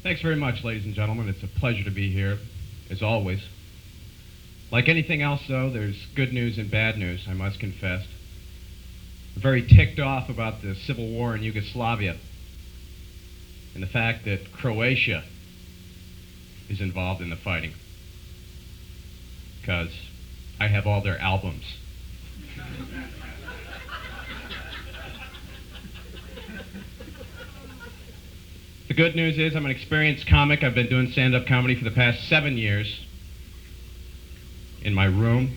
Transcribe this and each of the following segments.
Thanks very much, ladies and gentlemen. It's a pleasure to be here, as always. Like anything else, though, there's good news and bad news, I must confess. I'm very ticked off about the civil war in Yugoslavia and the fact that Croatia is involved in the fighting, because I have all their albums. The good news is I'm an experienced comic. I've been doing stand-up comedy for the past 7 years in my room.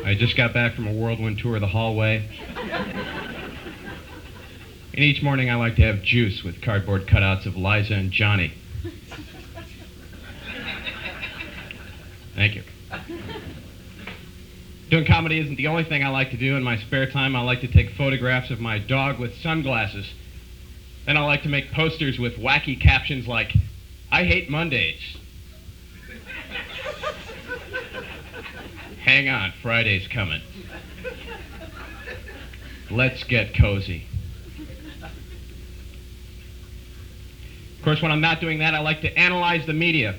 I just got back from a whirlwind tour of the hallway. And each morning I like to have juice with cardboard cutouts of Liza and Johnny. Thank you. Doing comedy isn't the only thing I like to do. In my spare time, I like to take photographs of my dog with sunglasses. Then I like to make posters with wacky captions like, "I hate Mondays." "Hang on, Friday's coming." "Let's get cozy." Of course, when I'm not doing that, I like to analyze the media.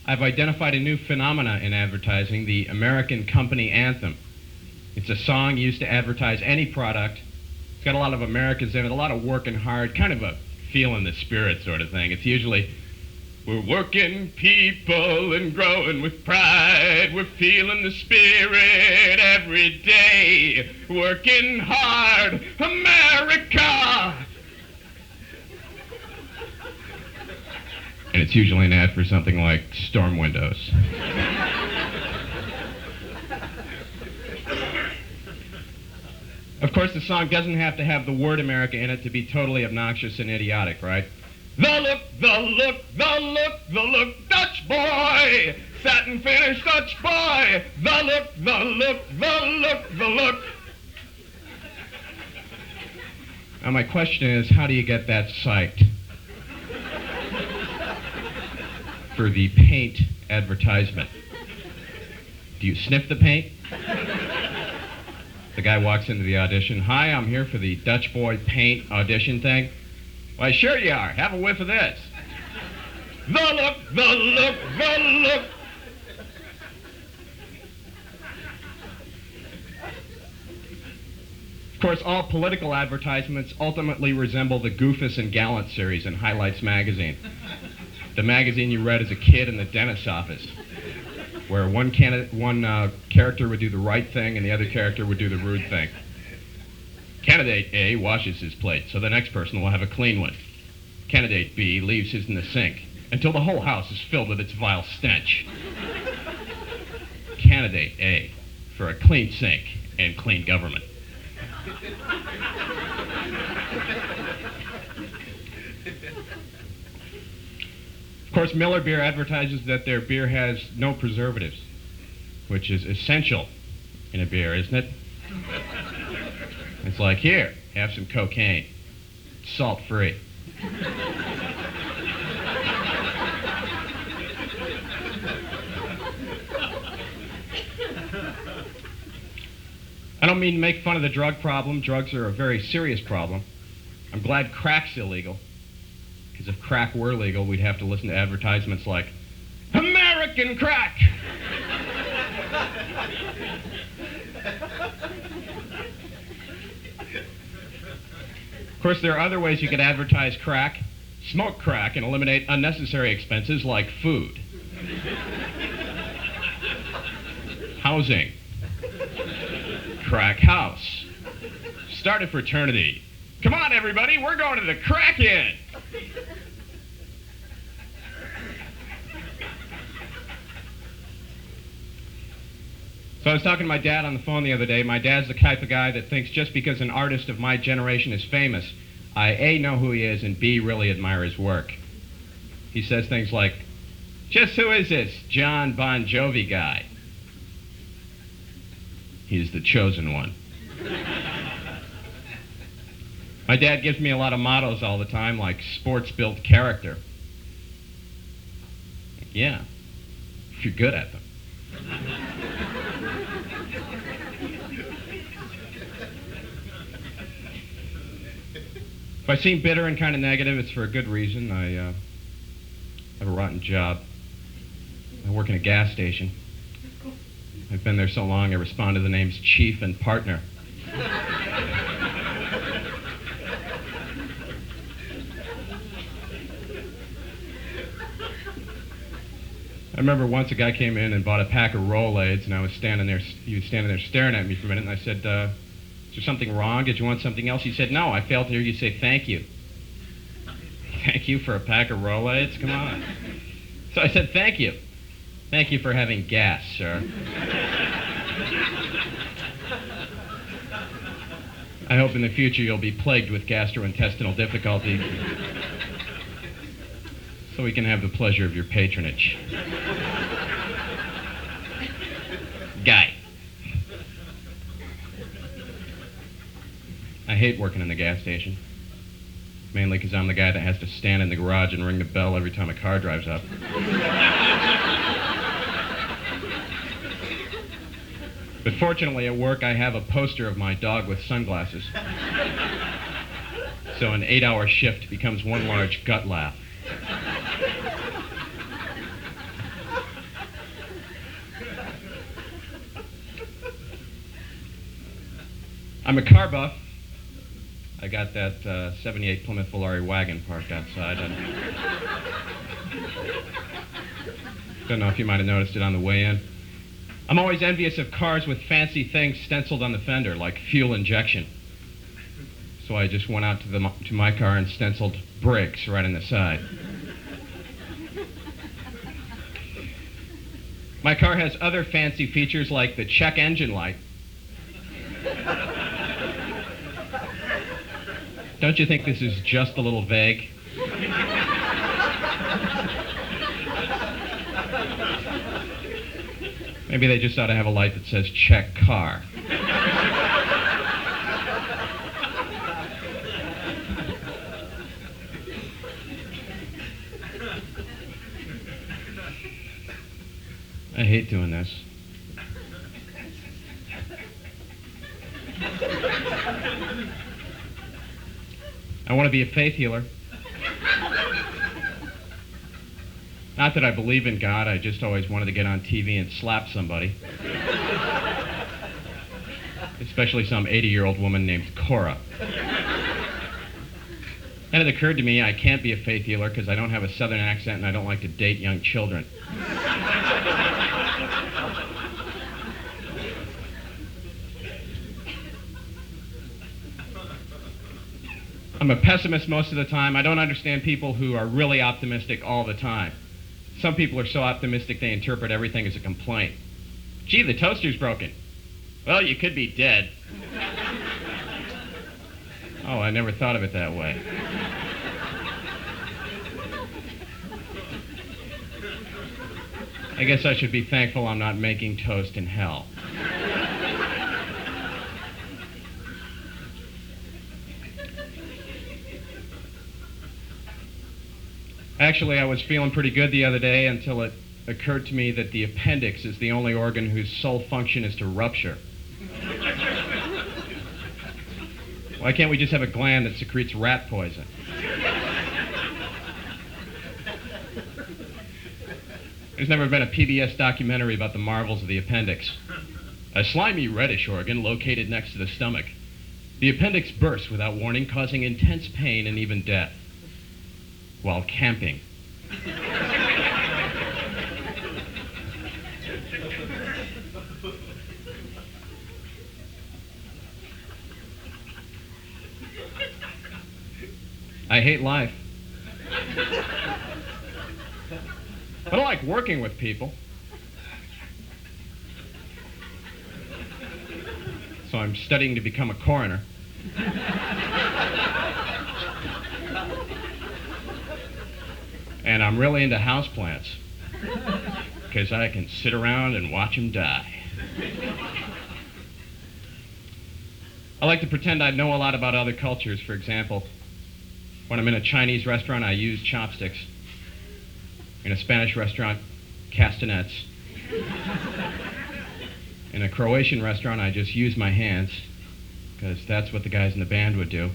I've identified a new phenomena in advertising, the American company anthem. It's a song used to advertise any product. It's got a lot of Americans in it, a lot of working hard, kind of a feeling the spirit sort of thing. It's usually, "We're working people and growing with pride. We're feeling the spirit every day. Working hard, America." And it's usually an ad for something like storm windows. Of course, the song doesn't have to have the word America in it to be totally obnoxious and idiotic, right? The look, the look, the look, the look, Dutch boy! Satin finish Dutch boy! The look, the look, the look, the look. Now my question is, how do you get that psyched for the paint advertisement? Do you sniff the paint? The guy walks into the audition. "Hi, I'm here for the Dutch Boy paint audition thing." "Why, sure you are. Have a whiff of this." The look, the look, the look. Of course, all political advertisements ultimately resemble the Goofus and Gallant series in Highlights magazine. The magazine you read as a kid in the dentist's office, where one character would do the right thing and the other character would do the rude thing. Candidate A washes his plate, so the next person will have a clean one. Candidate B leaves his in the sink until the whole house is filled with its vile stench. Candidate A for a clean sink and clean government. Of course, Miller Beer advertises that their beer has no preservatives, which is essential in a beer, isn't it? It's like, "Here, have some cocaine. It's salt-free." I don't mean to make fun of the drug problem. Drugs are a very serious problem. I'm glad crack's illegal. Because if crack were legal, we'd have to listen to advertisements like, "American crack!" Of course, there are other ways you could advertise crack. Smoke crack and eliminate unnecessary expenses like food, housing, crack house, start a fraternity. "Come on, everybody, we're going to the crack-in." So I was talking to my dad on the phone the other day. My dad's the type of guy that thinks just because an artist of my generation is famous, I A, know who he is, and B, really admire his work. He says things like, "Just who is this John Bon Jovi guy?" He's the chosen one. My dad gives me a lot of mottos all the time, like "sports build character." Yeah, if you're good at them. If I seem bitter and kind of negative, it's for a good reason. I have a rotten job. I work in a gas station. I've been there so long I respond to the names chief and partner. I remember once a guy came in and bought a pack of Rolaids, and I was standing there. He was standing there staring at me for a minute, and I said, "Is there something wrong? Did you want something else?" He said, "No, I failed to hear you say thank you." Thank you for a pack of Rolaids? Come on. So I said, "Thank you. Thank you for having gas, sir." I hope in the future you'll be plagued with gastrointestinal difficulty, so we can have the pleasure of your patronage. Guy. I hate working in the gas station, mainly because I'm the guy that has to stand in the garage and ring the bell every time a car drives up. But fortunately at work I have a poster of my dog with sunglasses. So an 8-hour shift becomes one large gut laugh. I'm a car buff. I got that 78 Plymouth Volare wagon parked outside. Don't know if you might have noticed it on the way in. I'm always envious of cars with fancy things stenciled on the fender, like fuel injection. So I just went out to my car and stenciled brakes right on the side. My car has other fancy features like the check engine light. Don't you think this is just a little vague? Maybe they just ought to have a light that says check car. I hate doing this. I want to be a faith healer. Not that I believe in God, I just always wanted to get on TV and slap somebody. Especially some 80-year-old woman named Cora. Then it occurred to me I can't be a faith healer because I don't have a southern accent and I don't like to date young children. I'm a pessimist most of the time. I don't understand people who are really optimistic all the time. Some people are so optimistic they interpret everything as a complaint. Gee, the toaster's broken. Well, you could be dead. Oh, I never thought of it that way. I guess I should be thankful I'm not making toast in hell. Actually, I was feeling pretty good the other day until it occurred to me that the appendix is the only organ whose sole function is to rupture. Why can't we just have a gland that secretes rat poison? There's never been a PBS documentary about the marvels of the appendix. A slimy reddish organ located next to the stomach. The appendix bursts without warning, causing intense pain and even death. While camping. I hate life. I don't like working with people. So I'm studying to become a coroner. And I'm really into houseplants, because I can sit around and watch them die. I like to pretend I know a lot about other cultures. For example, when I'm in a Chinese restaurant, I use chopsticks. In a Spanish restaurant, castanets. In a Croatian restaurant, I just use my hands, because that's what the guys in the band would do.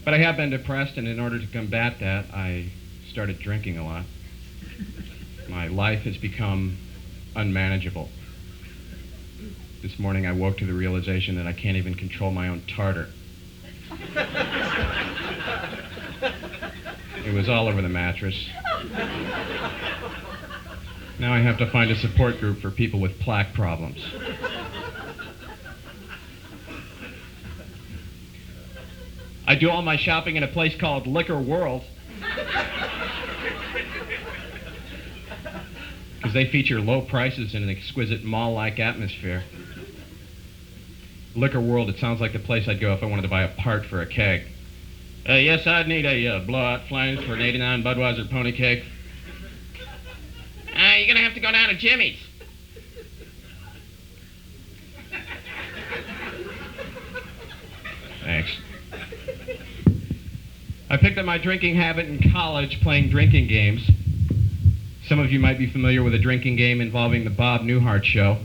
But I have been depressed, and in order to combat that, I started drinking a lot. My life has become unmanageable. This morning I woke to the realization that I can't even control my own tartar. It was all over the mattress. Now I have to find a support group for people with plaque problems. I do all my shopping in a place called Liquor World, because they feature low prices and an exquisite mall-like atmosphere. Liquor World, it sounds like the place I'd go if I wanted to buy a part for a keg. Yes, I'd need a blowout flange for an 89 Budweiser pony cake. You're going to have to go down to Jimmy's. Thanks. I picked up my drinking habit in college playing drinking games. Some of you might be familiar with a drinking game involving the Bob Newhart Show,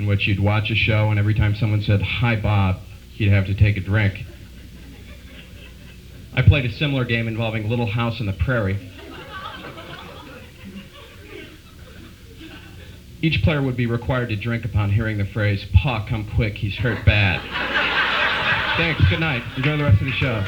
in which you'd watch a show and every time someone said, "Hi, Bob," you'd have to take a drink. I played a similar game involving Little House on the Prairie. Each player would be required to drink upon hearing the phrase, "Pa, come quick, he's hurt bad." Thanks, good night. Enjoy the rest of the show.